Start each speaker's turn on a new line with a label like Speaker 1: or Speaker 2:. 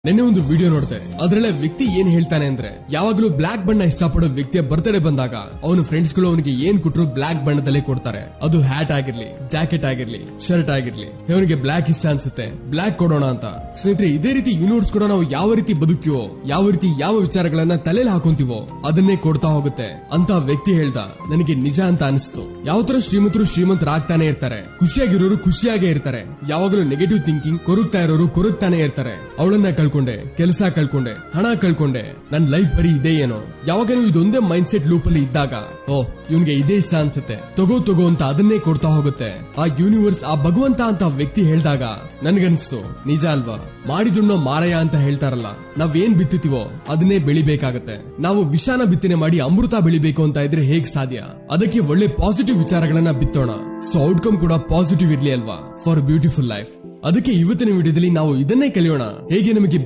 Speaker 1: ನೆನ್ನೆ ಒಂದು ವಿಡಿಯೋ ನೋಡಿದೆ. ಅದ್ರಲ್ಲೇ ವ್ಯಕ್ತಿ ಏನ್ ಹೇಳ್ತಾನೆ ಅಂದ್ರೆ, ಯಾವಾಗ್ಲೂ ಬ್ಲಾಕ್ ಬಣ್ಣ ಇಷ್ಟಪಡೋ ವ್ಯಕ್ತಿಯ ಬರ್ತ್ಡೇ ಬಂದಾಗ ಅವನ ಫ್ರೆಂಡ್ಸ್ ಗಳು ಅವನಿಗೆ ಏನ್ ಕೊಟ್ರು ಬ್ಲಾಕ್ ಬಣ್ಣದಲ್ಲೇ ಕೊಡ್ತಾರೆ. ಅದು ಹ್ಯಾಟ್ ಆಗಿರ್ಲಿ, ಜಾಕೆಟ್ ಆಗಿರ್ಲಿ, ಶರ್ಟ್ ಆಗಿರ್ಲಿ. ಅವನಿಗೆ ಬ್ಲಾಕ್ ಇಷ್ಟ ಅನ್ಸುತ್ತೆ, ಬ್ಲಾಕ್ ಕೊಡೋಣ ಅಂತ. ಸ್ನೇಹಿತರೆ, ಇದೇ ರೀತಿ ಯೂನಿವರ್ಸ್ ಕೂಡ ನಾವು ಯಾವ ರೀತಿ ಬದುಕಿವೋ, ಯಾವ ರೀತಿ ಯಾವ ವಿಚಾರಗಳನ್ನ ತಲೆಯಲ್ಲಿ ಹಾಕೊಂತೀವೋ ಅದನ್ನೇ ಕೊಡ್ತಾ ಹೋಗುತ್ತೆ ಅಂತ ವ್ಯಕ್ತಿ ಹೇಳ್ದ. ನನಗೆ ನಿಜ ಅಂತ ಅನಿಸ್ತು. ಯಾವ ತರ ಶ್ರೀಮಂತರು ಶ್ರೀಮಂತರಾಗ್ತಾನೆ ಇರ್ತಾರೆ, ಖುಷಿಯಾಗಿರೋರು ಖುಷಿಯಾಗೇ ಇರ್ತಾರೆ. ಯಾವಾಗಲೂ ನೆಗೆಟಿವ್ ಥಿಂಕಿಂಗ್ ಕೊರಗ್ತಾ ಇರೋರು ಕೊರಗ್ತಾನೆ ಇರ್ತಾರೆ. ಅವಳನ್ನ ಕಳ್ಕೊಂಡೆ, ಕೆಲಸ ಕಳ್ಕೊಂಡೆ, ಹಣ ಕಳ್ಕೊಂಡೆ, ನನ್ ಲೈಫ್ ಬರೀ ಇದೆ ಏನೋ. ಯಾವಾಗ ನೀವು ಇದೊಂದೇ ಮೈಂಡ್ ಸೆಟ್ ಲೂಪ್ ಅಲ್ಲಿ ಇದ್ದಾಗ, ಓ ಇವನ್ಗೆ ಇದೇ ಇಷ್ಟ ಅನ್ಸುತ್ತೆ, ತಗೋ ಅಂತ ಅದನ್ನೇ ಕೊಡ್ತಾ ಹೋಗುತ್ತೆ. ಆ ಯೂನಿವರ್ಸ್, ಆ ಭಗವಂತ ಅಂತ ವ್ಯಕ್ತಿ ಹೇಳ್ದಾಗ ನನ್ಗನ್ಸ್ತು, ನಿಜ ಅಲ್ವಾ? ಮಾಡಿದುಣ್ಣೋ ಮಾರಾಯ ಅಂತ ಹೇಳ್ತಾರಲ್ಲ, ನಾವ್ ಏನ್ ಬಿತ್ತುತ್ತೀವೋ ಅದನ್ನೇ ಬೆಳಿಬೇಕಾಗತ್ತೆ. ನಾವು ವಿಷಾನ ಬಿತ್ತನೆ ಮಾಡಿ ಅಮೃತ ಬೆಳಿಬೇಕು ಅಂತ ಇದ್ರೆ ಹೇಗ್ ಸಾಧ್ಯ? ಅದಕ್ಕೆ ಒಳ್ಳೆ ಪಾಸಿಟಿವ್ ವಿಚಾರಗಳನ್ನ ಬಿತ್ತೋಣ. ಸೊ ಔಟ್ಕಮ್ ಕೂಡ ಪಾಸಿಟಿವ್ ಇರ್ಲಿ ಅಲ್ವಾ, ಫಾರ್ ಬ್ಯೂಟಿಫುಲ್ ಲೈಫ್. ಅದಕ್ಕೆ ಇವತ್ತಿನ ವಿಡಿಯೋದಲ್ಲಿ ನಾವು ಇದನ್ನೇ ಕಲಿಯೋಣ, ಹೇಗೆ ನಮಗೆ